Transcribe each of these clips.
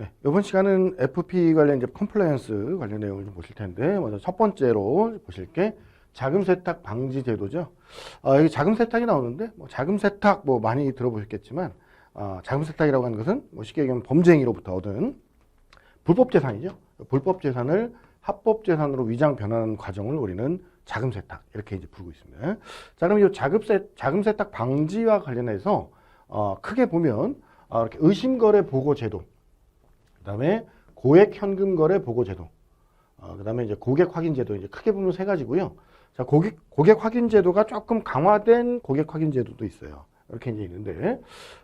네, 이번 시간은 FP 관련 이제 컴플라이언스 관련 내용을 좀 보실 텐데, 먼저 첫 번째로 보실 게 자금 세탁 방지 제도죠. 여기 자금 세탁이 나오는데, 뭐 자금 세탁 뭐 많이 들어보셨겠지만, 자금 세탁이라고 하는 것은 뭐 쉽게 얘기하면 범죄행위로부터 얻은 불법 재산이죠. 불법 재산을 합법 재산으로 위장 변환하는 과정을 우리는 자금 세탁 이렇게 이제 부르고 있습니다. 자, 그럼 이 자금 세탁 방지와 관련해서 크게 보면 이렇게 의심거래 보고 제도, 그다음에 고액 현금 거래 보고 제도, 그다음에 이제 고객 확인 제도, 이제 크게 보면 세 가지고요. 자, 고객 확인 제도가 조금 강화된 고객 확인 제도도 있어요. 이렇게 이제 있는데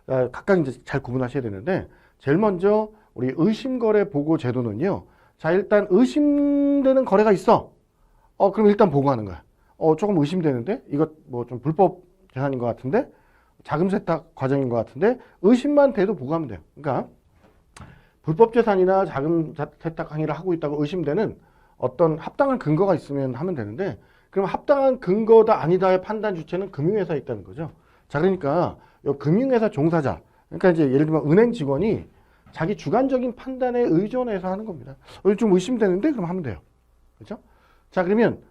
각각 이제 잘 구분하셔야 되는데, 제일 먼저 우리 의심 거래 보고 제도는요. 자, 일단 의심되는 거래가 있어. 그럼 일단 보고하는 거야. 조금 의심되는데 이거 뭐 좀 불법 재산인 것 같은데, 자금 세탁 과정인 것 같은데, 의심만 돼도 보고하면 돼요. 그러니까 불법 재산이나 자금 세탁 행위를 하고 있다고 의심되는 어떤 합당한 근거가 있으면 하면 되는데, 그럼 합당한 근거다 아니다의 판단 주체는 금융회사에 있다는 거죠. 자, 그러니까 이 금융회사 종사자, 그러니까 이제 예를 들면 은행 직원이 자기 주관적인 판단에 의존해서 하는 겁니다. 좀 의심되는데 그럼 하면 돼요. 그렇죠? 자, 그러면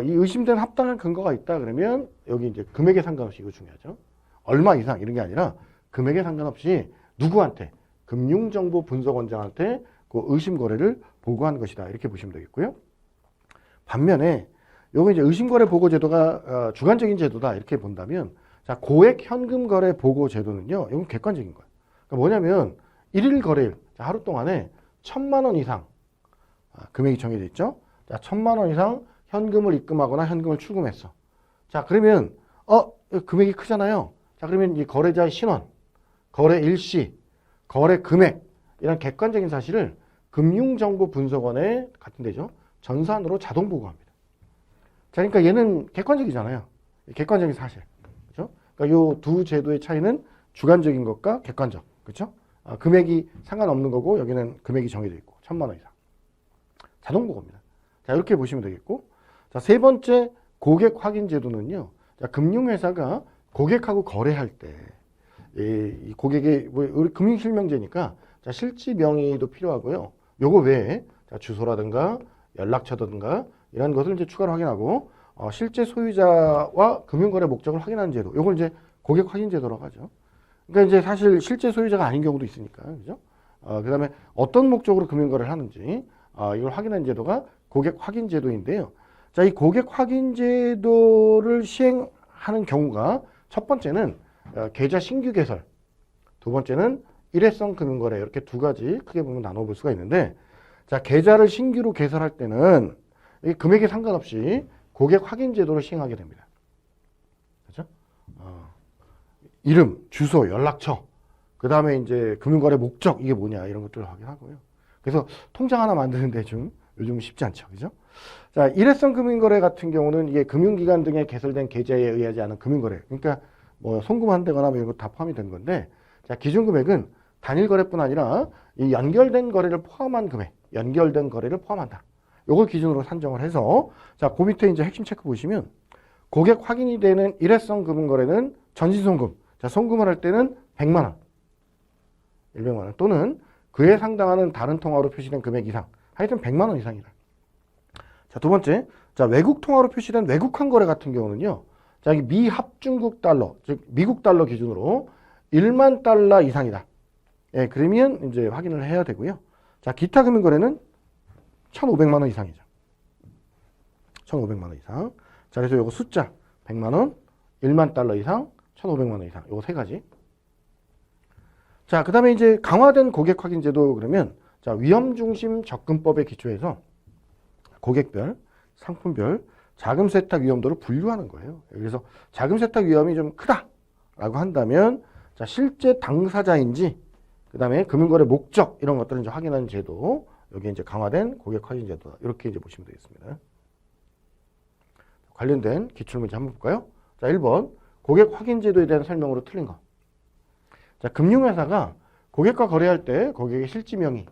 이 의심된 합당한 근거가 있다 그러면 여기 이제 금액에 상관없이, 이거 중요하죠. 얼마 이상 이런 게 아니라 금액에 상관없이 누구한테, 금융정보분석원장한테 그 의심 거래를 보고하는 것이다, 이렇게 보시면 되겠고요. 반면에 요거 이제 의심 거래 보고 제도가 주관적인 제도다 이렇게 본다면, 자, 고액 현금 거래 보고 제도는요, 이건 객관적인 거예요. 그러니까 뭐냐면 일일 거래일, 하루 동안에 1,000만 원 이상 금액이 정해져 있죠. 자, 1,000만 원 이상 현금을 입금하거나 현금을 출금했어. 자, 그러면 금액이 크잖아요. 자, 그러면 이 거래자의 신원, 거래 일시, 거래 금액, 이런 객관적인 사실을 금융정보분석원에 같은 데죠, 전산으로 자동 보고합니다. 자, 그러니까 얘는 객관적이잖아요. 객관적인 사실. 그렇죠? 그러니까 요 두 제도의 차이는 주관적인 것과 객관적. 그렇죠? 금액이 상관없는 거고, 여기는 금액이 정해져 있고 1,000만 원 이상. 자동 보고입니다. 자, 이렇게 보시면 되겠고. 자, 세 번째 고객 확인 제도는요. 자, 금융회사가 고객하고 거래할 때, 이 고객의 우리 금융실명제니까, 자, 실지 명의도 필요하고요. 요거 외에 자, 주소라든가 연락처라든가 이런 것을 이제 추가로 확인하고, 실제 소유자와 금융거래 목적을 확인하는 제도, 요걸 이제 고객 확인 제도라고 하죠. 그러니까 이제 사실 실제 소유자가 아닌 경우도 있으니까, 그죠? 그다음에 어떤 목적으로 금융거래를 하는지 이걸 확인하는 제도가 고객 확인 제도인데요. 자, 이 고객 확인 제도를 시행하는 경우가, 첫 번째는 계좌 신규 개설, 두 번째는 일회성 금융거래, 이렇게 두 가지 크게 보면 나눠볼 수가 있는데, 자, 계좌를 신규로 개설할 때는 이 금액에 상관없이 고객 확인 제도를 시행하게 됩니다. 그렇죠? 이름, 주소, 연락처, 그 다음에 이제 금융거래 목적, 이게 뭐냐, 이런 것들을 확인하고요. 그래서 통장 하나 만드는데 좀 요즘 쉽지 않죠. 그죠? 자, 일회성 금융거래 같은 경우는 이게 금융기관 등에 개설된 계좌에 의하지 않은 금융거래, 그러니까 뭐 송금한다거나 뭐 이런 거 다 포함이 된 건데, 자, 기준 금액은 단일 거래뿐 아니라 이 연결된 거래를 포함한 금액, 연결된 거래를 포함한다. 요걸 기준으로 산정을 해서, 자, 그 밑에 이제 핵심 체크 보시면, 고객 확인이 되는 일회성 금융거래는 전시송금, 자, 송금을 할 때는 100만 원, 100만 원 또는 그에 상당하는 다른 통화로 표시된 금액 이상, 하여튼 100만 원 이상이다. 자, 두 번째, 자, 외국 통화로 표시된 외국환 거래 같은 경우는요, 자, 이 미합중국 달러, 즉 미국 달러 기준으로 1만 달러 이상이다. 예, 그러면 이제 확인을 해야 되고요. 자, 기타 금융 거래는 1,500만 원 이상이죠. 1,500만 원 이상. 자, 그래서 요거 숫자 100만 원, 1만 달러 이상, 1,500만 원 이상. 요거 세 가지. 자, 그다음에 이제 강화된 고객 확인 제도, 그러면 자, 위험 중심 접근법에 기초해서 고객별, 상품별 자금 세탁 위험도를 분류하는 거예요. 그래서 자금 세탁 위험이 좀 크다라고 한다면, 자, 실제 당사자인지, 그다음에 금융거래 목적, 이런 것들을 이제 확인하는 제도, 여기 이제 강화된 고객 확인 제도다, 이렇게 이제 보시면 되겠습니다. 관련된 기출문제 한번 볼까요? 자, 1번 고객 확인 제도에 대한 설명으로 틀린 거. 자, 금융회사가 고객과 거래할 때 고객의 실지 명의,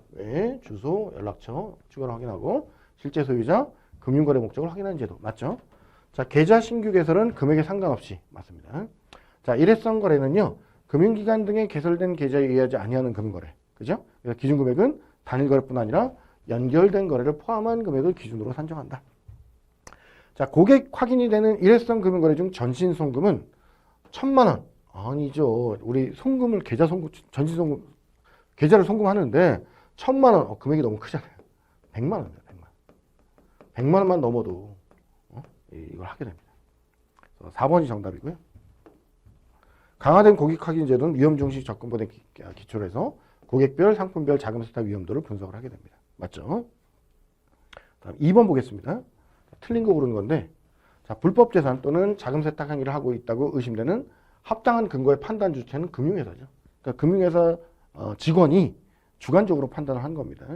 주소, 연락처 추가로 확인하고, 실제 소유자, 금융거래 목적을 확인하는 제도. 맞죠? 자, 계좌 신규 개설은 금액에 상관없이 맞습니다. 자, 일회성 거래는요, 금융기관 등에 개설된 계좌에 의하지 아니하는 금융거래. 그죠? 그래서 기준금액은 단일 거래뿐 아니라 연결된 거래를 포함한 금액을 기준으로 산정한다. 자, 고객 확인이 되는 일회성 금융거래 중 전신 송금은 1,000만 원. 아니죠. 우리 송금을 계좌 송금, 전신 송금, 계좌를 송금하는데 1,000만 원. 금액이 너무 크잖아요. 100만 원입니다. 100만 원만 넘어도 이걸 하게 됩니다. 4번이 정답이고요. 강화된 고객 확인 제도는 위험 중심 접근법에 기초로 해서 고객별, 상품별 자금 세탁 위험도를 분석을 하게 됩니다. 맞죠? 다음 2번 보겠습니다. 틀린 거 고르는 건데, 자, 불법 재산 또는 자금 세탁 행위를 하고 있다고 의심되는 합당한 근거의 판단 주체는 금융회사죠. 그러니까 금융회사 직원이 주관적으로 판단을 한 겁니다.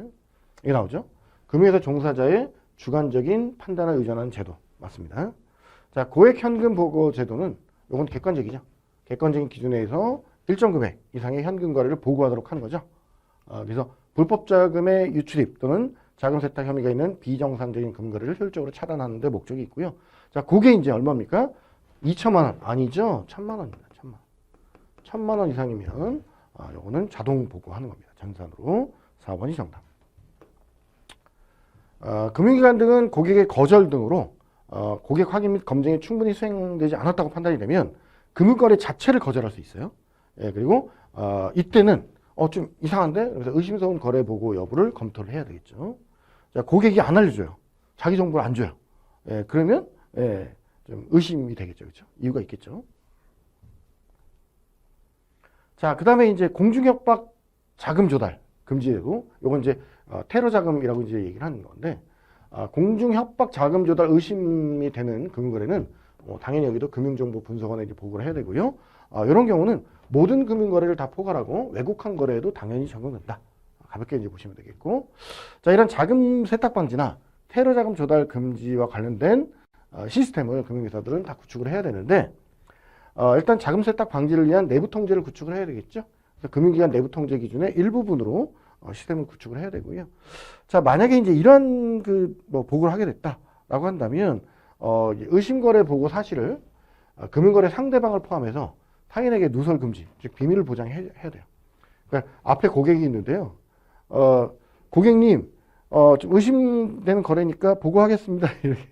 이게 나오죠? 금융회사 종사자의 주관적인 판단을 의존하는 제도. 맞습니다. 자, 고액 현금 보고 제도는 이건 객관적이죠. 객관적인 기준에 의해서 일정 금액 이상의 현금 거래를 보고하도록 하는 거죠. 그래서 불법 자금의 유출입 또는 자금 세탁 혐의가 있는 비정상적인 금거래를 효율적으로 차단하는 데 목적이 있고요. 자, 그게 이제 얼마입니까? 2천만 원 아니죠? 1,000만 원입니다. 1,000만 원. 1,000만 원 이상이면 요거는 자동 보고하는 겁니다. 전산으로. 4번이 정답. 금융기관 등은 고객의 거절 등으로 고객 확인 및 검증이 충분히 수행되지 않았다고 판단이 되면 금융거래 자체를 거절할 수 있어요. 예, 그리고 이때는 좀 이상한데? 그래서 의심스러운 거래 보고 여부를 검토를 해야 되겠죠. 자, 고객이 안 알려줘요. 자기 정보를 안 줘요. 예, 그러면 좀 의심이 되겠죠. 그렇죠? 이유가 있겠죠. 자, 그 다음에 이제 공중협박 자금 조달 금지되고, 요건 이제 테러 자금이라고 이제 얘기를 하는 건데, 공중협박 자금 조달 의심이 되는 금융거래는 당연히 여기도 금융정보 분석원에 이제 보고를 해야 되고요. 이런 경우는 모든 금융거래를 다 포괄하고 왜곡한 거래에도 당연히 적용된다. 가볍게 이제 보시면 되겠고, 자, 이런 자금 세탁 방지나 테러 자금 조달 금지와 관련된 시스템을 금융회사들은 다 구축을 해야 되는데, 일단 자금 세탁 방지를 위한 내부 통제를 구축을 해야 되겠죠. 그래서 금융기관 내부 통제 기준의 일부분으로 시스템을 구축을 해야 되고요. 자, 만약에 이제 이런 보고를 하게 됐다라고 한다면, 의심거래 보고 사실을 금융거래 상대방을 포함해서 타인에게 누설 금지, 즉 비밀을 보장해야 돼요. 그러니까 앞에 고객이 있는데요. 고객님, 좀 의심되는 거래니까 보고하겠습니다. 이렇게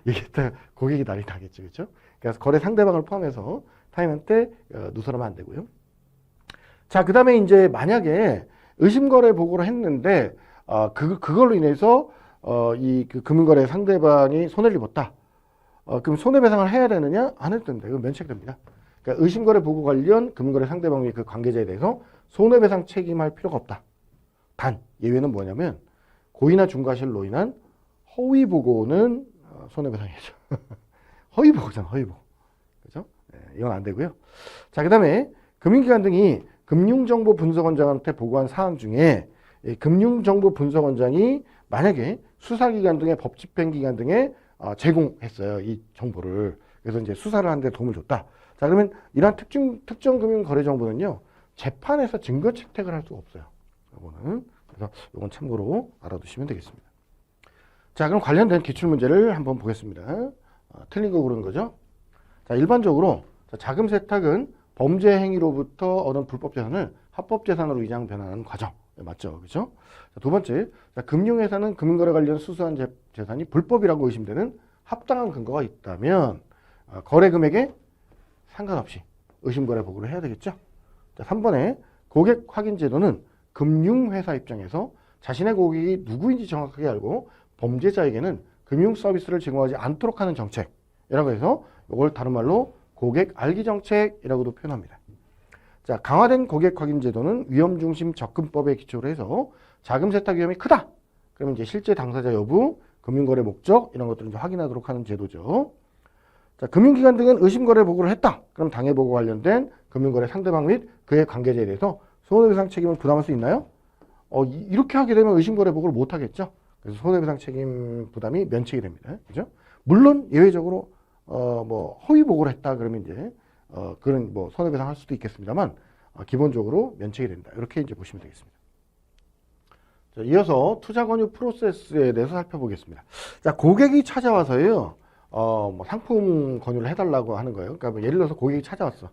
얘기했다 고객이 난리 나겠죠, 그렇죠? 그래서 거래 상대방을 포함해서 타인한테 누설하면 안 되고요. 자, 그 다음에 이제 만약에 의심거래 보고를 했는데 그걸로 인해서 그 금융거래 상대방이 손해를 입었다. 그럼 손해배상을 해야 되느냐? 안 해도 된다. 이건 면책됩니다. 그러니까 의심거래 보고 관련 금융거래 상대방 및 그 관계자에 대해서 손해배상 책임할 필요가 없다. 단 예외는 뭐냐면 고의나 중과실로 인한 허위 보고는 손해배상이죠. 허위 보고잖아, 허위 보고. 그죠? 네, 이건 안 되고요. 자, 그 다음에 금융기관 등이 금융정보분석원장한테 보고한 사항 중에 금융정보분석원장이 만약에 수사기관 등의 법집행기관 등에 제공했어요. 이 정보를. 그래서 이제 수사를 하는 데 도움을 줬다. 자, 그러면 이러한 특정 금융 거래 정보는요, 재판에서 증거 채택을 할 수가 없어요. 이거는. 그래서 이건 참고로 알아두시면 되겠습니다. 자, 그럼 관련된 기출문제를 한번 보겠습니다. 틀린 거 고르는 거죠. 자, 일반적으로 자금 세탁은 범죄 행위로부터 얻은 불법 재산을 합법 재산으로 위장 변환하는 과정. 맞죠? 그죠? 자, 두 번째, 금융회사는 금융거래 관련 수수한 재산이 불법이라고 의심되는 합당한 근거가 있다면 거래 금액에 상관없이 의심거래 보고를 해야 되겠죠? 자, 3번에 고객 확인 제도는 금융회사 입장에서 자신의 고객이 누구인지 정확하게 알고 범죄자에게는 금융 서비스를 제공하지 않도록 하는 정책이라고 해서 이걸 다른 말로 고객 알기 정책이라고도 표현합니다. 자, 강화된 고객 확인 제도는 위험 중심 접근법에 기초로 해서 자금 세탁 위험이 크다. 그러면 이제 실제 당사자 여부, 금융거래 목적 이런 것들을 이제 확인하도록 하는 제도죠. 자, 금융기관 등은 의심거래 보고를 했다. 그럼 당해 보고 관련된 금융거래 상대방 및 그의 관계자에 대해서 손해배상 책임을 부담할 수 있나요? 이렇게 하게 되면 의심거래 보고를 못 하겠죠. 그래서 손해배상 책임 부담이 면책이 됩니다. 그죠? 물론 예외적으로 허위 보고를 했다 그러면 이제 그런 손해배상 할 수도 있겠습니다만 기본적으로 면책이 된다. 이렇게 이제 보시면 되겠습니다. 자, 이어서 투자 권유 프로세스에 대해서 살펴보겠습니다. 자, 고객이 찾아와서요. 상품 권유를 해달라고 하는 거예요. 그러니까 예를 들어서 고객이 찾아왔어.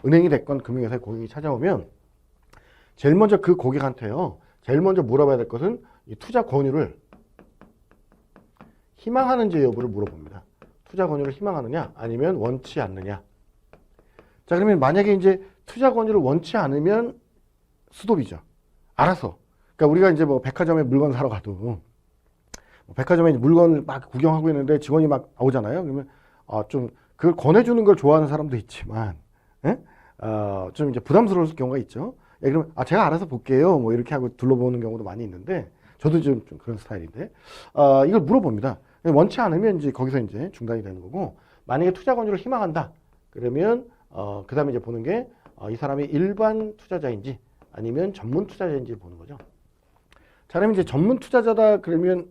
은행이 됐건 금융회사에 고객이 찾아오면 제일 먼저 그 고객한테요. 제일 먼저 물어봐야 될 것은 이 투자 권유를 희망하는지 여부를 물어봅니다. 투자 권유를 희망하느냐 아니면 원치 않느냐. 자, 그러면 만약에 이제 투자 권유를 원치 않으면 스톱이죠. 알아서. 그러니까 우리가 이제 뭐 백화점에 물건 사러 가도 뭐 백화점에 물건을 막 구경하고 있는데 직원이 막 오잖아요. 그러면 좀 그걸 권해주는 걸 좋아하는 사람도 있지만, 예? 좀 이제 부담스러울 경우가 있죠. 예, 그러면 제가 알아서 볼게요. 뭐 이렇게 하고 둘러보는 경우도 많이 있는데, 저도 좀 그런 스타일인데, 이걸 물어봅니다. 원치 않으면 이제 거기서 이제 중단이 되는 거고, 만약에 투자 권유를 희망한다. 그러면 그 다음에 이제 보는 게 이 사람이 일반 투자자인지 아니면 전문 투자자인지 보는 거죠. 자, 그러면 이제 전문 투자자다 그러면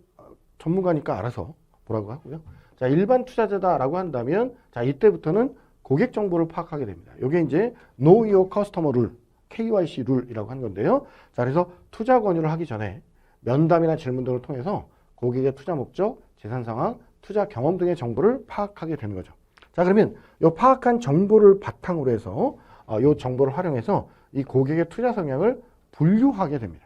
전문가니까 알아서 보라고 하고요. 자, 일반 투자자다라고 한다면 자, 이때부터는 고객 정보를 파악하게 됩니다. 이게 이제 Know Your Customer Rule, KYC 룰이라고 하는 건데요. 자, 그래서 투자 권유를 하기 전에 면담이나 질문 등을 통해서 고객의 투자 목적, 재산 상황, 투자 경험 등의 정보를 파악하게 되는 거죠. 자, 그러면 이 파악한 정보를 바탕으로 해서 이 정보를 활용해서 이 고객의 투자 성향을 분류하게 됩니다.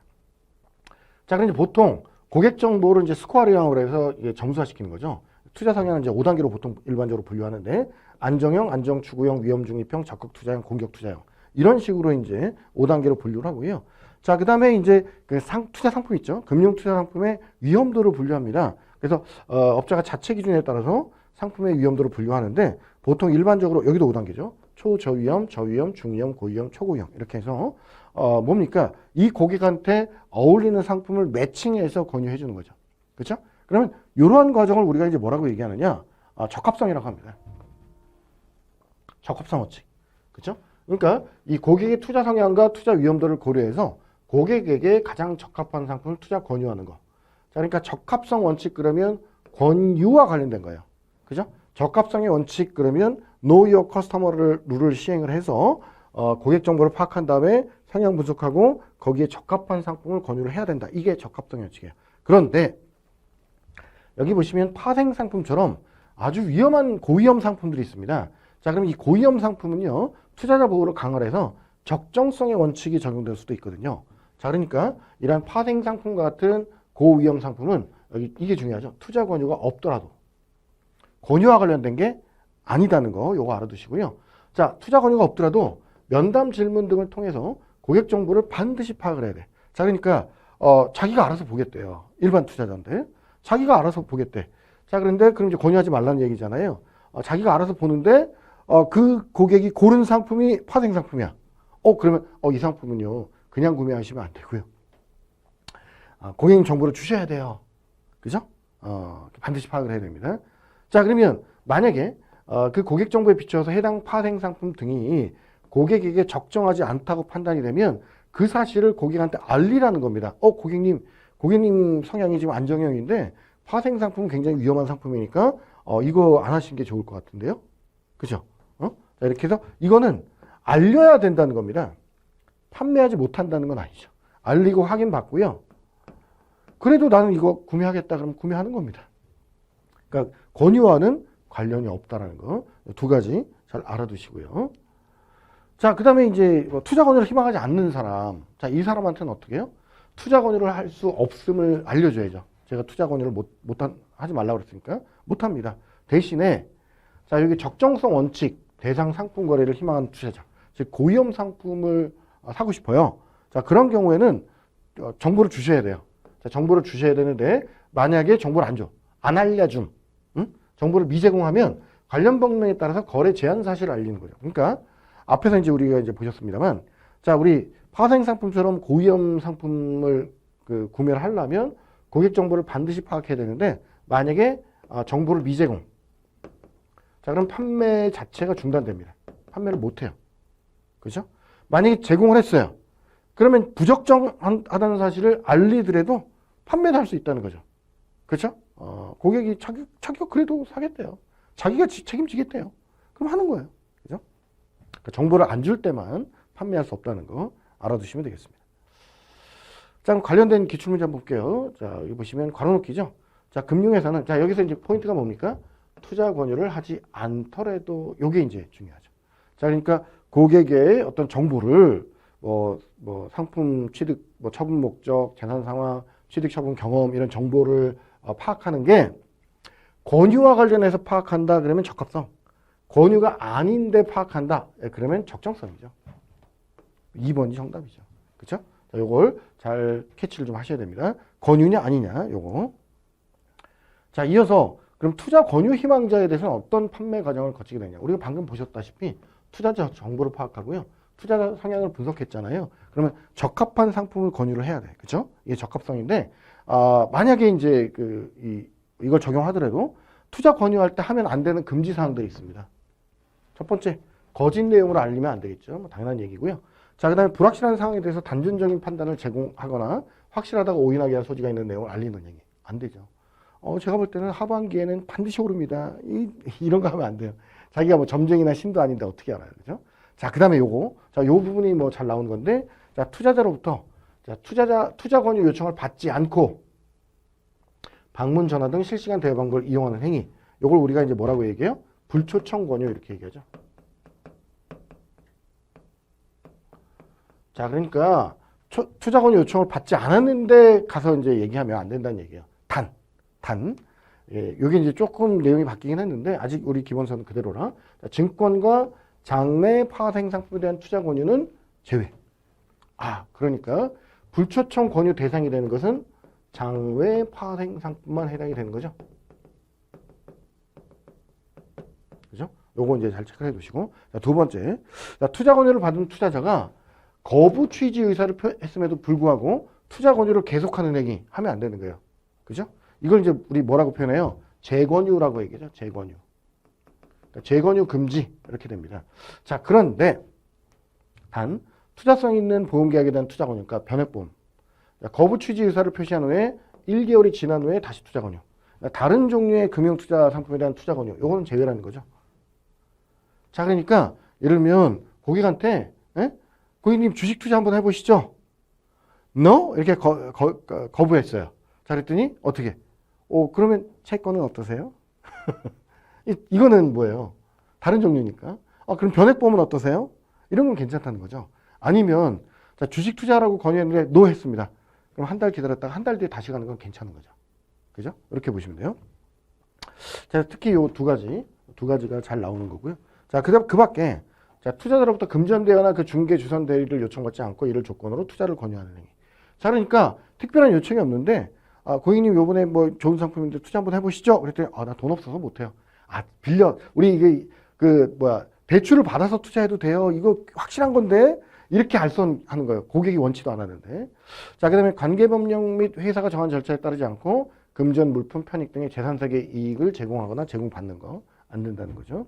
자, 그럼 이제 보통 고객 정보를 이제 스코어링으로 해서 이게 점수화시키는 거죠. 투자 성향은 이제 5단계로 보통 일반적으로 분류하는데 안정형, 안정 추구형, 위험 중립형, 적극 투자형, 공격 투자형 이런 식으로 이제 5단계로 분류를 하고요. 자, 그다음에 이제 그 투자 상품 있죠. 금융 투자 상품의 위험도를 분류합니다. 그래서 업자가 자체 기준에 따라서 상품의 위험도를 분류하는데 보통 일반적으로 여기도 5단계죠. 초저위험, 저위험, 중위험, 고위험, 초고위험 이렇게 해서 뭡니까? 이 고객한테 어울리는 상품을 매칭해서 권유해 주는 거죠. 그렇죠? 그러면 이러한 과정을 우리가 이제 뭐라고 얘기하느냐? 적합성이라고 합니다. 적합성 원칙. 그렇죠? 그러니까 이 고객의 투자 성향과 투자 위험도를 고려해서 고객에게 가장 적합한 상품을 투자 권유하는 거. 자, 그러니까 적합성 원칙 그러면 권유와 관련된 거예요. 그죠? 적합성의 원칙 그러면 Know Your Customer 룰을 시행을 해서 고객 정보를 파악한 다음에 성향 분석하고 거기에 적합한 상품을 권유를 해야 된다. 이게 적합성 원칙이에요. 그런데 여기 보시면 파생 상품처럼 아주 위험한 고위험 상품들이 있습니다. 자, 그럼 이 고위험 상품은요. 투자자 보호를 강화를 해서 적정성의 원칙이 적용될 수도 있거든요. 자, 그러니까 이러한 파생 상품 같은 고위험 상품은 여기 이게 중요하죠. 투자 권유가 없더라도 권유와 관련된 게 아니다는 거 요거 알아두시고요. 자, 투자 권유가 없더라도 면담 질문 등을 통해서 고객 정보를 반드시 파악을 해야 돼. 자, 그러니까 자기가 알아서 보겠대요. 일반 투자자인데 자기가 알아서 보겠대. 자, 그런데 그럼 이제 권유하지 말라는 얘기잖아요. 자기가 알아서 보는데 그 고객이 고른 상품이 파생 상품이야. 그러면 이 상품은요 그냥 구매하시면 안 되고요. 고객님 정보를 주셔야 돼요. 그죠? 반드시 파악을 해야 됩니다. 자, 그러면 만약에 그 고객 정보에 비추어서 해당 파생 상품 등이 고객에게 적정하지 않다고 판단이 되면 그 사실을 고객한테 알리라는 겁니다. 고객님 성향이 지금 안정형인데 파생 상품은 굉장히 위험한 상품이니까 이거 안 하시는 게 좋을 것 같은데요. 그죠? 자, 이렇게 해서 이거는 알려야 된다는 겁니다. 판매하지 못한다는 건 아니죠. 알리고 확인받고요. 그래도 나는 이거 구매하겠다 그러면 구매하는 겁니다. 그러니까 권유와는 관련이 없다라는 거 두 가지 잘 알아두시고요. 자, 그 다음에 이제 투자 권유를 희망하지 않는 사람. 자, 이 사람한테는 어떻게 해요? 투자 권유를 할 수 없음을 알려줘야죠. 제가 투자 권유를 하지 말라고 그랬으니까 못합니다. 대신에 자, 여기 적정성 원칙, 대상 상품 거래를 희망하는 투자자. 즉 고위험 상품을 사고 싶어요. 자, 그런 경우에는 정보를 주셔야 돼요. 자, 정보를 주셔야 되는데 만약에 정보를 안 줘. 안 알려줌. 정보를 미제공하면 관련 법령에 따라서 거래 제한 사실을 알리는 거죠. 그러니까 앞에서 이제 우리가 이제 보셨습니다만, 자, 우리 파생 상품처럼 고위험 상품을 구매를 하려면 고객 정보를 반드시 파악해야 되는데 만약에 정보를 미제공. 자, 그럼 판매 자체가 중단됩니다. 판매를 못 해요. 그죠? 만약에 제공을 했어요. 그러면 부적정하다는 사실을 알리더라도 판매도 할 수 있다는 거죠. 그렇죠? 고객이 자기가 그래도 사겠대요. 자기가 책임지겠대요. 그럼 하는 거예요. 그죠? 그러니까 정보를 안 줄 때만 판매할 수 없다는 거 알아두시면 되겠습니다. 자, 그럼 관련된 기출문제 한번 볼게요. 자, 여기 보시면 괄호넣기죠. 자, 금융회사는, 자, 여기서 이제 포인트가 뭡니까? 투자 권유를 하지 않더라도 요게 이제 중요하죠. 자, 그러니까 고객의 어떤 정보를 뭐 상품 취득, 뭐 처분 목적, 재산 상황, 취득 처분 경험 이런 정보를 파악하는 게 권유와 관련해서 파악한다 그러면 적합성, 권유가 아닌데 파악한다 그러면 적정성이죠. 2번이 정답이죠. 그렇죠? 자, 요걸 잘 캐치를 좀 하셔야 됩니다. 권유냐 아니냐 요거. 자, 이어서 그럼 투자 권유 희망자에 대해서는 어떤 판매 과정을 거치게 되냐. 우리가 방금 보셨다시피 투자자 정보를 파악하고요. 투자자 성향을 분석했잖아요. 그러면 적합한 상품을 권유를 해야 돼. 그렇죠? 이게 적합성인데 만약에 이제 이걸 적용하더라도 투자 권유할 때 하면 안 되는 금지 사항들이 있습니다. 첫 번째, 거짓 내용을 알리면 안 되겠죠. 뭐 당연한 얘기고요. 자, 그다음에 불확실한 상황에 대해서 단전적인 판단을 제공하거나 확실하다고 오인하게 할 소지가 있는 내용을 알리는 얘기. 안 되죠. 제가 볼 때는 하반기에는 반드시 오릅니다. 이런 거 하면 안 돼요. 자기가 뭐 점쟁이나 신도 아닌데 어떻게 알아요. 그죠? 자, 그 다음에 요거. 자, 요 부분이 뭐 잘 나오는 건데, 자, 투자자로부터, 자, 투자 권유 요청을 받지 않고, 방문 전화 등 실시간 대여 방법을 이용하는 행위. 요걸 우리가 이제 뭐라고 얘기해요? 불초청 권유 이렇게 얘기하죠. 자, 그러니까, 투자 권유 요청을 받지 않았는데 가서 이제 얘기하면 안 된다는 얘기예요. 예, 요게 이제 조금 내용이 바뀌긴 했는데, 아직 우리 기본서는 그대로라. 자, 증권과 장외 파생 상품에 대한 투자 권유는 제외. 그러니까 불초청 권유 대상이 되는 것은 장외 파생 상품만 해당이 되는 거죠. 그죠? 요거 이제 잘 체크해 두시고. 자, 두 번째. 자, 투자 권유를 받은 투자자가 거부 취지 의사를 표했음에도 불구하고 투자 권유를 계속하는 행위 하면 안 되는 거예요. 그죠? 이걸 이제 우리 뭐라고 표현해요? 재권유라고 얘기하죠. 재권유. 재권유 금지 이렇게 됩니다. 자, 그런데 단 투자성 있는 보험계약에 대한 투자권유, 그러니까 변액보험, 거부 취지 의사를 표시한 후에 1개월이 지난 후에 다시 투자권유, 다른 종류의 금융투자 상품에 대한 투자권유, 요거는 제외라는 거죠. 자, 그러니까 예를 들면 고객한테 고객님 주식 투자 한번 해보시죠. No? 이렇게 거부했어요. 자, 그랬더니 어떻게? 그러면 채권은 어떠세요? 이거는 뭐예요? 다른 종류니까. 그럼 변액보험은 어떠세요? 이런 건 괜찮다는 거죠. 아니면 자, 주식 투자라고 권유했는데 노 했습니다. 그럼 한 달 기다렸다가 한 달 뒤에 다시 가는 건 괜찮은 거죠. 그죠? 이렇게 보시면 돼요. 자, 특히 요 두 가지가 잘 나오는 거고요. 자, 그 밖에 자, 투자자로부터 금전대여나 그 중개 주선 대리를 요청받지 않고 이를 조건으로 투자를 권유하는 행위. 자, 그러니까 특별한 요청이 없는데 고객님 요번에 뭐 좋은 상품인데 투자 한번 해보시죠. 그랬더니 나 돈 없어서 못해요. 우리 이게 대출을 받아서 투자해도 돼요. 이거 확실한 건데 이렇게 알선하는 거예요. 고객이 원치도 않았는데. 자, 그다음에 관계법령 및 회사가 정한 절차에 따르지 않고 금전, 물품, 편익 등의 재산세계 이익을 제공하거나 제공받는 거 안 된다는 거죠.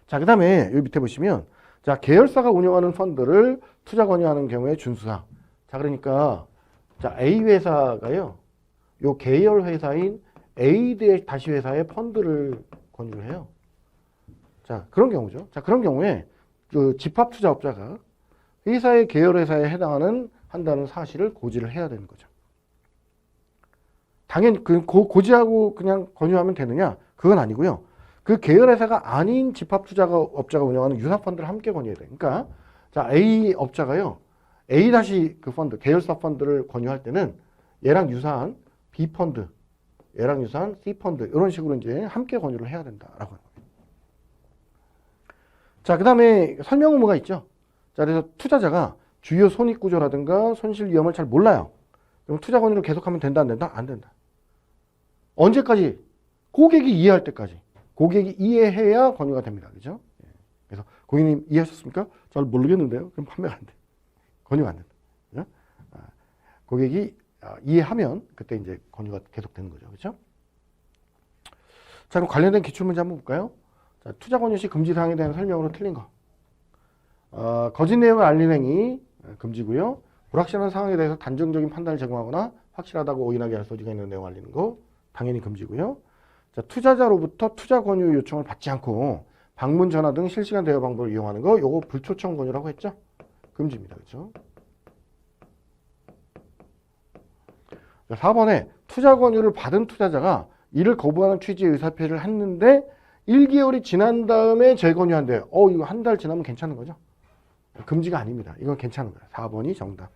자, 그다음에 여기 밑에 보시면 자, 계열사가 운영하는 펀드를 투자 권유하는 경우에 준수사항. 자, 그러니까 자, A 회사가요. 요 계열 회사인 A 다시 회사에 펀드를 권유를 해요. 자, 그런 경우죠. 자, 그런 경우에 그 집합 투자업자가 회사의 계열 회사에 한다는 사실을 고지를 해야 되는 거죠. 당연히 고지하고 그냥 권유하면 되느냐? 그건 아니고요. 그 계열 회사가 아닌 집합 투자업자가 운영하는 유사 펀드를 함께 권유해야 돼요. 그러니까 자, A 업자가요. A 다시 그 펀드, 계열사 펀드를 권유할 때는 얘랑 유사한 B 펀드, 얘랑 유사한 C 펀드 이런 식으로 이제 함께 권유를 해야 된다라고 하는 거예요. 자, 그다음에 설명 의무가 있죠. 자, 그래서 투자자가 주요 손익 구조라든가 손실 위험을 잘 몰라요. 그럼 투자 권유를 계속하면 된다 안 된다? 안 된다. 언제까지? 고객이 이해할 때까지. 고객이 이해해야 권유가 됩니다. 그죠? 그래서 고객님 이해하셨습니까? 잘 모르겠는데요. 그럼 판매가 안 돼. 권유가 안 된다. 그죠? 고객이 이해하면 그때 이제 권유가 계속되는 거죠. 그렇죠? 자, 그럼 관련된 기출문제 한번 볼까요? 자, 투자 권유 시 금지 사항에 대한 설명으로 틀린 거. 거짓 내용을 알리는 행위 금지고요. 불확실한 상황에 대해서 단정적인 판단을 제공하거나 확실하다고 오인하게 할 소지가 있는 내용 알리는 거 당연히 금지고요. 자, 투자자로부터 투자 권유 요청을 받지 않고 방문 전화 등 실시간 대여 방법을 이용하는 거 요거 불초청 권유라고 했죠? 금지입니다. 그렇죠? 4번에 투자 권유를 받은 투자자가 이를 거부하는 취지의 의사표시를 했는데 1개월이 지난 다음에 재권유한대요. 이거 한 달 지나면 괜찮은 거죠? 금지가 아닙니다. 이건 괜찮은 거예요. 4번이 정답.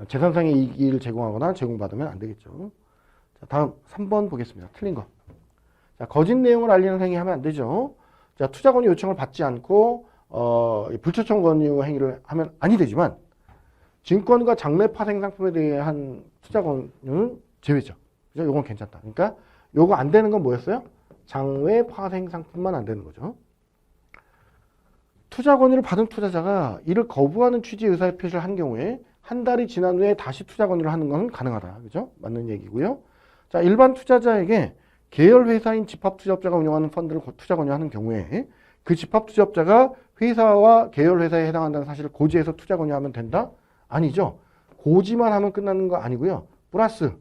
재산상의 이익을 제공하거나 제공받으면 안 되겠죠. 자, 다음 3번 보겠습니다. 틀린 거. 자, 거짓 내용을 알리는 행위 하면 안 되죠. 자, 투자 권유 요청을 받지 않고 불초청 권유 행위를 하면 아니 되지만 증권과 장래 파생 상품에 대한 투자 권유는 제외죠. 그죠? 요건 괜찮다. 그러니까 요거 안 되는 건 뭐였어요? 장외 파생 상품만 안 되는 거죠. 투자 권유를 받은 투자자가 이를 거부하는 취지의 의사 표시를 한 경우에 한 달이 지난 후에 다시 투자 권유를 하는 것은 가능하다. 그죠? 맞는 얘기고요. 자, 일반 투자자에게 계열 회사인 집합 투자업자가 운영하는 펀드를 투자 권유하는 경우에 그 집합 투자업자가 회사와 계열 회사에 해당한다는 사실을 고지해서 투자 권유하면 된다? 아니죠. 고지만 하면 끝나는 거 아니고요. 플러스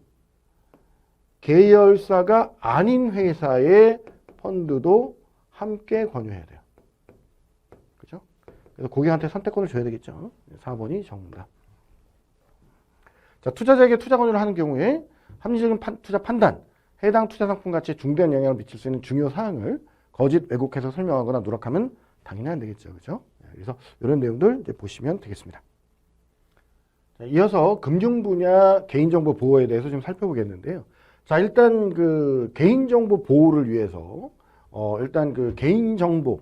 계열사가 아닌 회사의 펀드도 함께 권유해야 돼요. 그죠? 그래서 고객한테 선택권을 줘야 되겠죠. 4번이 정답. 자, 투자자에게 투자 권유를 하는 경우에 합리적인 투자 판단, 해당 투자 상품 가치에 중대한 영향을 미칠 수 있는 중요 사항을 거짓 왜곡해서 설명하거나 누락하면 당연히 안 되겠죠. 그죠? 그래서 이런 내용들 이제 보시면 되겠습니다. 자, 이어서 금융 분야 개인정보 보호에 대해서 좀 살펴보겠는데요. 자, 일단 그 개인정보 보호를 위해서 일단 그 개인정보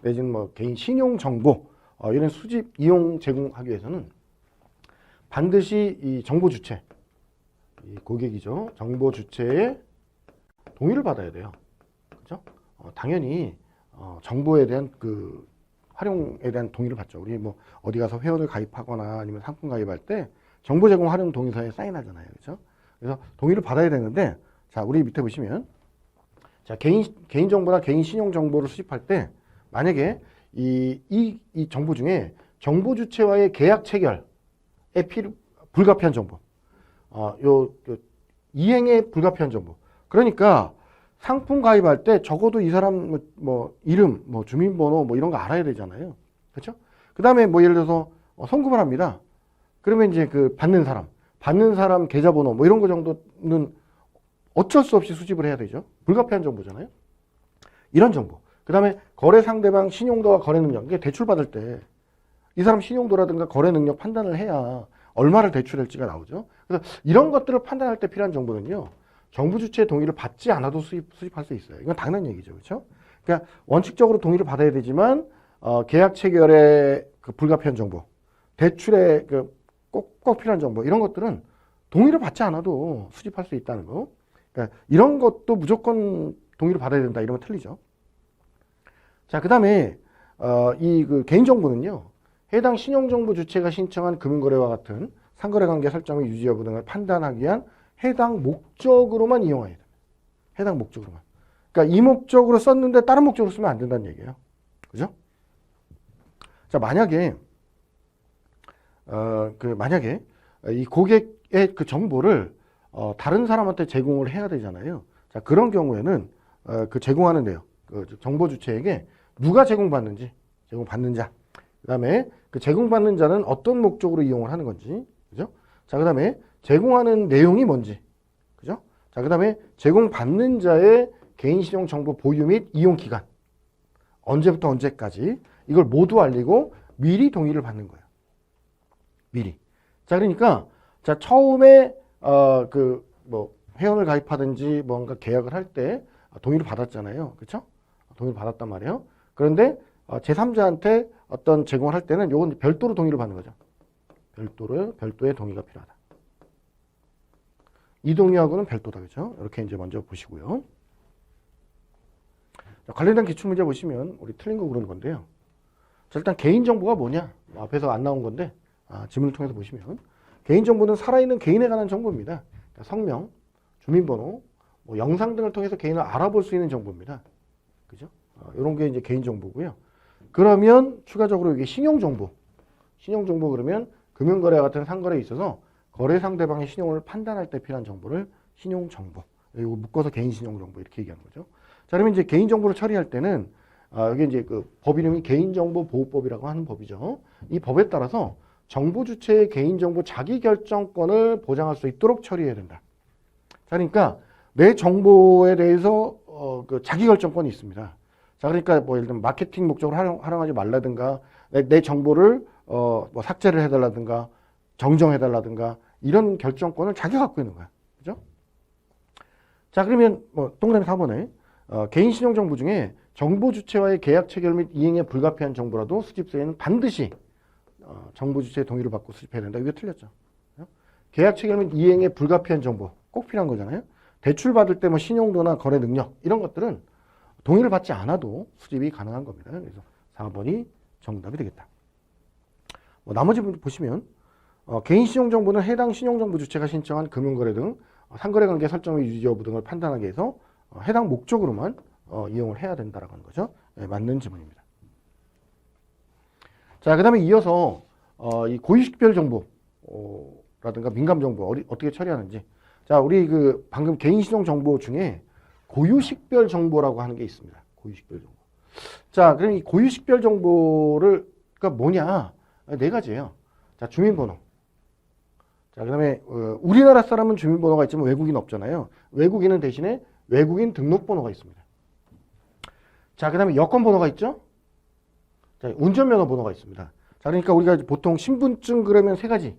내지는 뭐 개인 신용정보 이런 수집 이용 제공하기 위해서는 반드시 이 정보 주체, 이 고객이죠. 정보 주체의 동의를 받아야 돼요. 그죠? 당연히 정보에 대한 그 활용에 대한 동의를 받죠. 우리 뭐 어디 가서 회원을 가입하거나 아니면 상품 가입할 때 정보 제공 활용 동의서에 사인하잖아요. 그죠? 그래서 동의를 받아야 되는데, 자, 우리 밑에 보시면, 자, 개인 정보나 개인 신용 정보를 수집할 때 만약에 이 정보 중에 정보 주체와의 계약 체결에 불가피한 정보, 이행에 불가피한 정보. 그러니까 상품 가입할 때 적어도 이 사람 뭐 이름, 뭐 주민번호 뭐 이런 거 알아야 되잖아요. 그렇죠? 그다음에 뭐 예를 들어서 송금을 합니다. 그러면 이제 그 받는 사람 계좌번호 뭐 이런 거 정도는 어쩔 수 없이 수집을 해야 되죠. 불가피한 정보잖아요. 이런 정보. 그다음에 거래 상대방 신용도와 거래 능력. 이게 대출 받을 때 이 사람 신용도라든가 거래 능력 판단을 해야 얼마를 대출할지가 나오죠. 그래서 이런 것들을 판단할 때 필요한 정보는요. 정부 주체의 동의를 받지 않아도 수집할 수 있어요. 이건 당연한 얘기죠. 그렇죠? 그러니까 원칙적으로 동의를 받아야 되지만 계약 체결에 그 불가피한 정보, 대출에 그 꼭 필요한 정보 이런 것들은 동의를 받지 않아도 수집할 수 있다는 거. 그러니까 이런 것도 무조건 동의를 받아야 된다 이러면 틀리죠. 자, 그다음에 이 그 개인 정보는요. 해당 신용정보 주체가 신청한 금융거래와 같은 상거래 관계 설정의 유지 여부 등을 판단하기 위한 해당 목적으로만 이용해야 됩니다. 해당 목적으로만. 그러니까 이 목적으로 썼는데 다른 목적으로 쓰면 안 된다는 얘기예요. 그죠? 자, 만약에 이 고객의 그 정보를 다른 사람한테 제공을 해야 되잖아요. 자, 그런 경우에는 그 제공하는 데요. 그 정보 주체에게 누가 제공받는 자. 그다음에 그 제공받는 자는 어떤 목적으로 이용을 하는 건지. 그죠? 자, 그다음에 제공하는 내용이 뭔지. 그죠? 자, 그다음에 제공받는 자의 개인신용 정보 보유 및 이용 기간. 언제부터 언제까지. 이걸 모두 알리고 미리 동의를 받는 거예요. 미리. 자, 그러니까 자, 처음에 그 뭐 회원을 가입하든지 뭔가 계약을 할 때 동의를 받았잖아요. 그렇죠? 동의를 받았단 말이에요. 그런데 제3자한테 어떤 제공을 할 때는 요건 별도로 동의를 받는 거죠. 별도의 동의가 필요하다. 이 동의하고는 별도다. 그렇죠? 이렇게 이제 먼저 보시고요. 자, 관련된 기출문제 보시면 우리 틀린 거 그러는 건데요. 자, 일단 개인정보가 뭐냐? 앞에서 안 나온 건데 지문을 통해서 보시면 개인정보는 살아있는 개인에 관한 정보입니다. 그러니까 성명, 주민번호, 뭐 영상 등을 통해서 개인을 알아볼 수 있는 정보입니다. 그죠? 이런 게 이제 개인정보고요. 그러면 추가적으로 이게 신용정보 그러면 금융거래와 같은 상거래에 있어서 거래 상대방의 신용을 판단할 때 필요한 정보를 신용정보. 이거 묶어서 개인신용정보 이렇게 얘기하는 거죠. 자, 그러면 이제 개인정보를 처리할 때는 여기 이제 그 법 이름이 개인정보보호법이라고 하는 법이죠. 이 법에 따라서 정보 주체의 개인정보 자기결정권을 보장할 수 있도록 처리해야 된다. 자, 그러니까 내 정보에 대해서 그 자기결정권이 있습니다. 자, 그러니까 뭐 예를 들면 마케팅 목적으로 활용하지 말라든가, 내 정보를 뭐 삭제를 해달라든가, 정정해달라든가, 이런 결정권을 자기가 갖고 있는 거야. 그죠? 자, 그러면 뭐 동그라미 4번에 개인 신용 정보 중에 정보 주체와의 계약 체결 및 이행에 불가피한 정보라도 수집서에는 반드시 정보 주체의 동의를 받고 수집해야 된다. 이거 틀렸죠. 계약 체결 및 이행에 불가피한 정보 꼭 필요한 거잖아요. 대출 받을 때 뭐 신용도나 거래 능력 이런 것들은 동의를 받지 않아도 수집이 가능한 겁니다. 그래서 4번이 정답이 되겠다. 뭐 나머지 분 보시면 개인 신용 정보는 해당 신용 정보 주체가 신청한 금융거래 등 상거래 관계 설정 및 유지 여부 등을 판단하기 위해서 해당 목적으로만 이용을 해야 된다라고 하는 거죠. 네, 맞는 지문입니다. 자, 그 다음에 이어서 이 고유식별 정보라든가 민감 정보 어떻게 처리하는지. 자, 우리 그 방금 개인 신용 정보 중에 고유식별 정보라고 하는 게 있습니다. 고유식별 정보. 자, 그럼 이 고유식별 정보를 그러니까 뭐냐? 네 가지예요. 자, 주민번호. 자, 그 다음에 우리나라 사람은 주민번호가 있지만 외국인 없잖아요. 외국인은 대신에 외국인 등록번호가 있습니다. 자, 그 다음에 여권번호가 있죠? 자, 운전면허 번호가 있습니다. 자, 그러니까 우리가 보통 신분증 그러면 세 가지.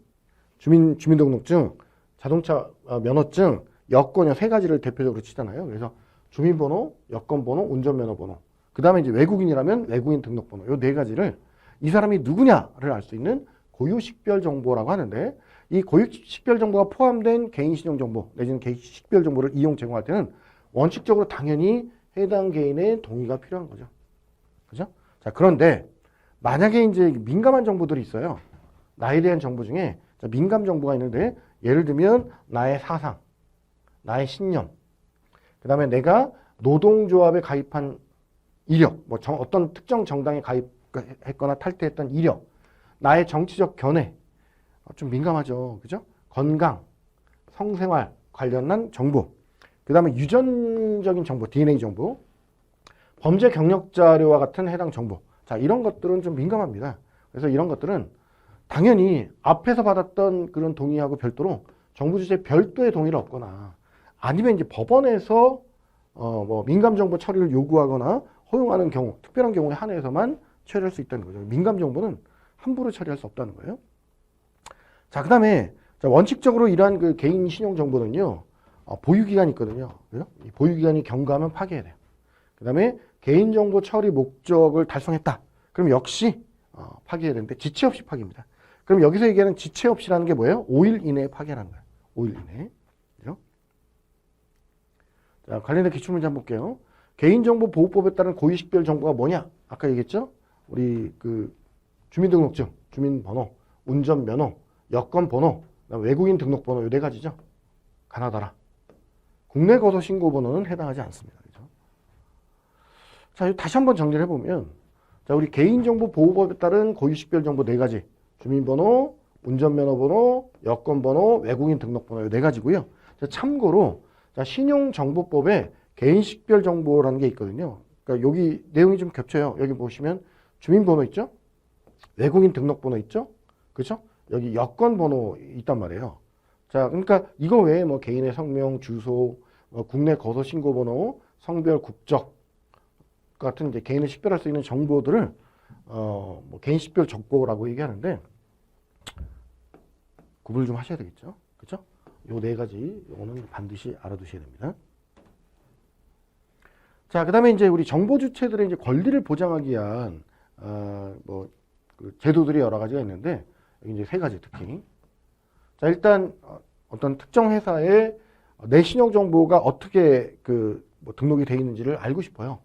주민등록증, 자동차 면허증, 여권요 세 가지를 대표적으로 치잖아요. 그래서 주민번호, 여권번호, 운전면허번호. 그 다음에 이제 외국인이라면 외국인 등록번호. 요 네 가지를 이 사람이 누구냐를 알 수 있는 고유식별 정보라고 하는데 이 고유식별 정보가 포함된 개인 신용 정보 내지는 개인 식별 정보를 이용 제공할 때는 원칙적으로 당연히 해당 개인의 동의가 필요한 거죠. 그죠? 자, 그런데 만약에 이제 민감한 정보들이 있어요. 나에 대한 정보 중에 민감 정보가 있는데 예를 들면 나의 사상, 나의 신념, 그 다음에 내가 노동조합에 가입한 이력, 뭐 어떤 특정 정당에 가입했거나 탈퇴했던 이력, 나의 정치적 견해, 좀 민감하죠. 그죠? 건강, 성생활 관련한 정보, 그 다음에 유전적인 정보, DNA 정보, 범죄 경력 자료와 같은 해당 정보. 자, 이런 것들은 좀 민감합니다. 그래서 이런 것들은 당연히 앞에서 받았던 그런 동의하고 별도로 정부 주체 별도의 동의를 얻거나 아니면 이제 법원에서 뭐 민감 정보 처리를 요구하거나 허용하는 경우, 특별한 경우에 한해서만 처리할 수 있다는 거죠. 민감 정보는 함부로 처리할 수 없다는 거예요. 자, 그다음에 원칙적으로 이러한 그 개인 신용 정보는요 보유 기간이 있거든요. 그죠? 이 보유 기간이 경과하면 파기해야 돼요. 그다음에 개인 정보 처리 목적을 달성했다. 그럼 역시 파기해야 되는데 지체 없이 파기입니다. 그럼 여기서 얘기하는 지체 없이라는 게 뭐예요? 5일 이내에 파기하는 거예요. 5일 이내에. 그죠? 자, 관련된 기출문제 한번 볼게요. 개인정보 보호법에 따른 고유식별 정보가 뭐냐? 아까 얘기했죠? 우리 그 주민등록증, 주민번호, 운전면허, 여권번호, 외국인 등록번호 요 네 가지죠. 가나다라. 국내 거소 신고 번호는 해당하지 않습니다. 그죠? 자, 다시 한번 정리를 해보면, 자, 우리 개인정보 보호법에 따른 고유식별 정보 네 가지. 주민번호, 운전면허번호, 여권번호, 외국인 등록번호 요 네 가지고요. 자, 참고로 자, 신용정보법에 개인식별 정보라는 게 있거든요. 그러니까 여기 내용이 좀 겹쳐요. 여기 보시면 주민번호 있죠? 외국인 등록번호 있죠? 그렇죠? 여기 여권번호 있단 말이에요. 자, 그러니까 이거 외에 뭐 개인의 성명, 주소, 국내 거소 신고번호, 성별, 국적 같은 이제 개인을 식별할 수 있는 정보들을 뭐 개인 식별 정보라고 얘기하는데 구분을 좀 하셔야 되겠죠. 그렇죠? 요 네 가지 요거는 반드시 알아두셔야 됩니다. 자, 그다음에 이제 우리 정보 주체들의 이제 권리를 보장하기 위한 그 제도들이 여러 가지가 있는데 여기 이제 세 가지 특히. 자, 일단 어떤 특정 회사의 내 신용 정보가 어떻게 뭐 등록이 돼 있는지를 알고 싶어요.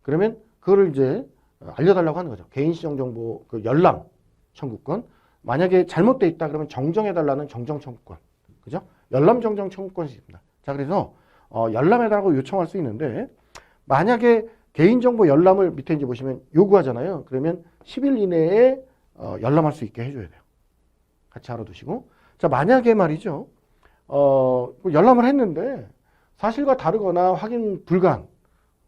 그러면 그거를 이제 알려달라고 하는 거죠. 개인 신용 정보 그 열람 청구권. 만약에 잘못돼 있다 그러면 정정해달라는 정정 청구권. 그죠? 열람 정정 청구권이 있습니다. 자, 그래서 열람해달라고 요청할 수 있는데 만약에 개인정보 열람을 밑에 이제 보시면 요구하잖아요. 그러면 10일 이내에 열람할 수 있게 해줘야 돼요. 같이 알아두시고. 자, 만약에 말이죠. 열람을 했는데 사실과 다르거나 확인 불가한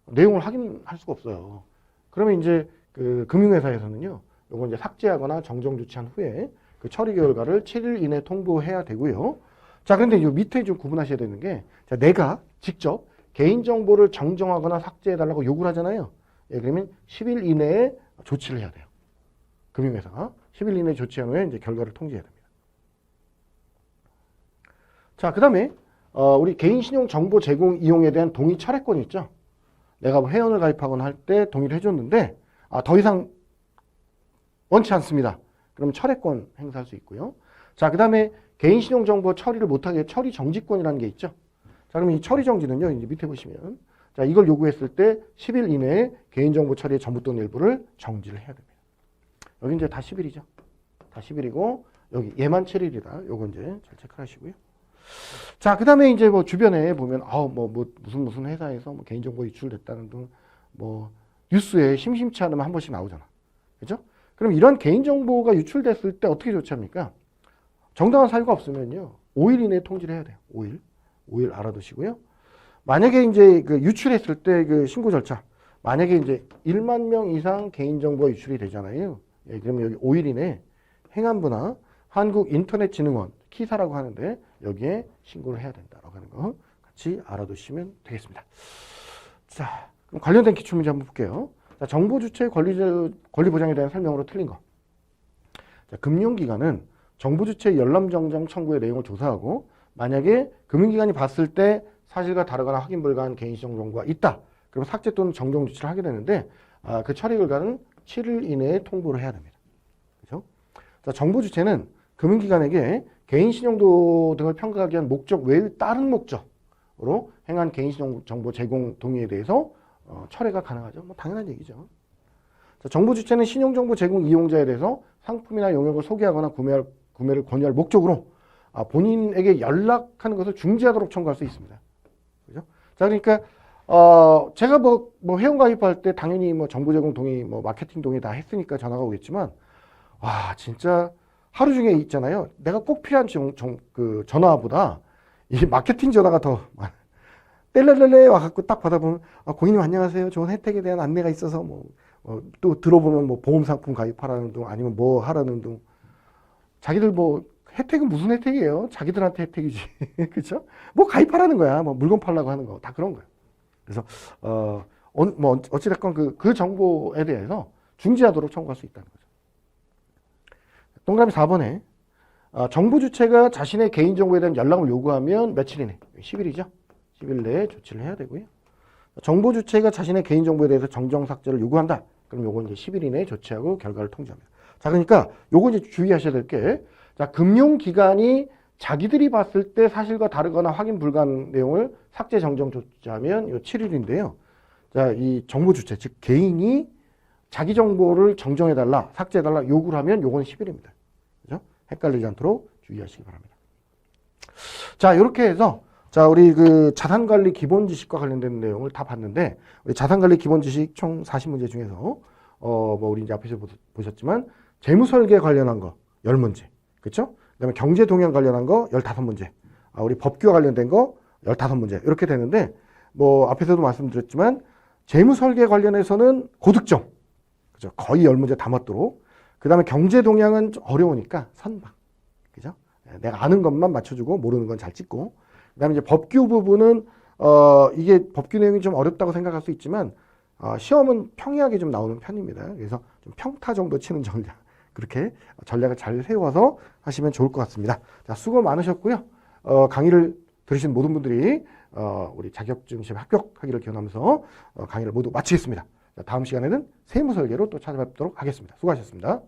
내용을 확인할 수가 없어요. 그러면 이제 그 금융회사에서는요. 요건 이제 삭제하거나 정정 조치한 후에 그 처리 결과를 7일 이내 통보해야 되고요. 자, 그런데 요 밑에 좀 구분하셔야 되는 게 자, 내가 직접 개인정보를 정정하거나 삭제해달라고 요구를 하잖아요. 예, 그러면 10일 이내에 조치를 해야 돼요. 금융회사가 10일 이내에 조치한 후에 이제 결과를 통지해야 됩니다. 자, 그 다음에 우리 개인신용 정보 제공 이용에 대한 동의 철회권이 있죠. 내가 뭐 회원을 가입하거나 할 때 동의를 해줬는데 더 이상 원치 않습니다. 그럼 철회권 행사할 수 있고요. 자, 그 다음에 개인신용정보 처리를 못하게 처리 정지권이라는 게 있죠. 자, 그럼 이 처리 정지는요, 이제 밑에 보시면, 자, 이걸 요구했을 때 10일 이내에 개인정보 처리의 전부 또는 일부를 정지를 해야 됩니다. 여기 이제 다 10일이죠. 다 10일이고, 여기 얘만 7일이다. 요거 이제 잘 체크하시고요. 자, 그 다음에 이제 뭐 주변에 보면, 무슨 회사에서 뭐 개인정보 유출됐다는 등, 뭐, 뉴스에 심심치 않으면 한 번씩 나오잖아. 그죠? 그럼 이런 개인정보가 유출됐을 때 어떻게 조치합니까? 정당한 사유가 없으면요, 5일 이내에 통지를 해야 돼요. 5일 알아두시고요. 만약에 이제 그 유출했을 때 그 신고 절차, 만약에 이제 1만 명 이상 개인정보가 유출이 되잖아요. 예, 그러면 여기 5일 이내에 행안부나 한국인터넷진흥원, 키사라고 하는데 여기에 신고를 해야 된다라고 하는 거 같이 알아두시면 되겠습니다. 자, 그럼 관련된 기출문제 한번 볼게요. 자, 정보 주체의 권리 보장에 대한 설명으로 틀린 거. 자, 금융기관은 정보 주체의 열람정정 청구의 내용을 조사하고 만약에 금융기관이 봤을 때 사실과 다르거나 확인 불가한 개인신용 정보가 있다. 그럼 삭제 또는 정정 조치를 하게 되는데 그 처리 결과는 7일 이내에 통보를 해야 됩니다. 그렇죠? 자, 정보 주체는 금융기관에게 개인신용도 등을 평가하기 위한 목적 외의 다른 목적으로 행한 개인신용 정보 제공 동의에 대해서 철회가 가능하죠. 뭐 당연한 얘기죠. 자, 정보 주체는 신용정보 제공 이용자에 대해서 상품이나 용역을 소개하거나 구매를 권유할 목적으로 본인에게 연락하는 것을 중지하도록 청구할 수 있습니다. 그죠? 자, 그러니까 제가 뭐 회원 가입할 때 당연히 뭐 정보 제공 동의, 뭐 마케팅 동의 다 했으니까 전화가 오겠지만 와, 진짜 하루 중에 있잖아요. 내가 꼭 필요한 그 전화보다 이 마케팅 전화가 더 뗄렐렐레 와갖고 딱 받아보면 고객님 안녕하세요. 좋은 혜택에 대한 안내가 있어서 또 들어보면 뭐 보험 상품 가입하라는 등 아니면 뭐 하라는 등 자기들 뭐 혜택은 무슨 혜택이에요? 자기들한테 혜택이지. 그렇죠? 뭐 가입하라는 거야. 뭐 물건 팔라고 하는 거 다 그런 거야. 그래서 뭐 어찌됐건 그 정보에 대해서 중지하도록 청구할 수 있다는 거죠. 동그라미 4번에 정보 주체가 자신의 개인정보에 대한 연락을 요구하면 며칠 이내? 10일이죠. 10일 내에 조치를 해야 되고요. 정보 주체가 자신의 개인정보에 대해서 정정 삭제를 요구한다. 그럼 요건 이제 10일 이내에 조치하고 결과를 통지합니다. 자, 그러니까 요거 이제 주의하셔야 될 게, 자, 금융기관이 자기들이 봤을 때 사실과 다르거나 확인 불가한 내용을 삭제 정정 조치하면 요 7일인데요. 자, 이 정보 주체, 즉 개인이 자기 정보를 정정해달라, 삭제해달라 요구를 하면 요건 10일입니다. 그죠? 헷갈리지 않도록 주의하시기 바랍니다. 자, 이렇게 해서 자, 우리 그 자산관리 기본 지식과 관련된 내용을 다 봤는데, 우리 자산관리 기본 지식 총 40문제 중에서, 우리 이제 앞에서 보셨지만, 재무설계 관련한 거 10문제. 그쵸? 그 다음에 경제동향 관련한 거 15문제. 우리 법규와 관련된 거 15문제. 이렇게 되는데, 뭐, 앞에서도 말씀드렸지만, 재무설계 관련해서는 고득점. 그죠? 거의 10문제 다 맞도록. 그 다음에 경제동향은 좀 어려우니까 선방. 그죠? 내가 아는 것만 맞춰주고, 모르는 건 잘 찍고. 그 다음에 이제 법규 부분은, 이게 법규 내용이 좀 어렵다고 생각할 수 있지만, 시험은 평이하게 좀 나오는 편입니다. 그래서 좀 평타 정도 치는 전략, 그렇게 전략을 잘 세워서 하시면 좋을 것 같습니다. 자, 수고 많으셨고요. 강의를 들으신 모든 분들이, 우리 자격증 시험 합격하기를 기원하면서 강의를 모두 마치겠습니다. 자, 다음 시간에는 세무설계로 또 찾아뵙도록 하겠습니다. 수고하셨습니다.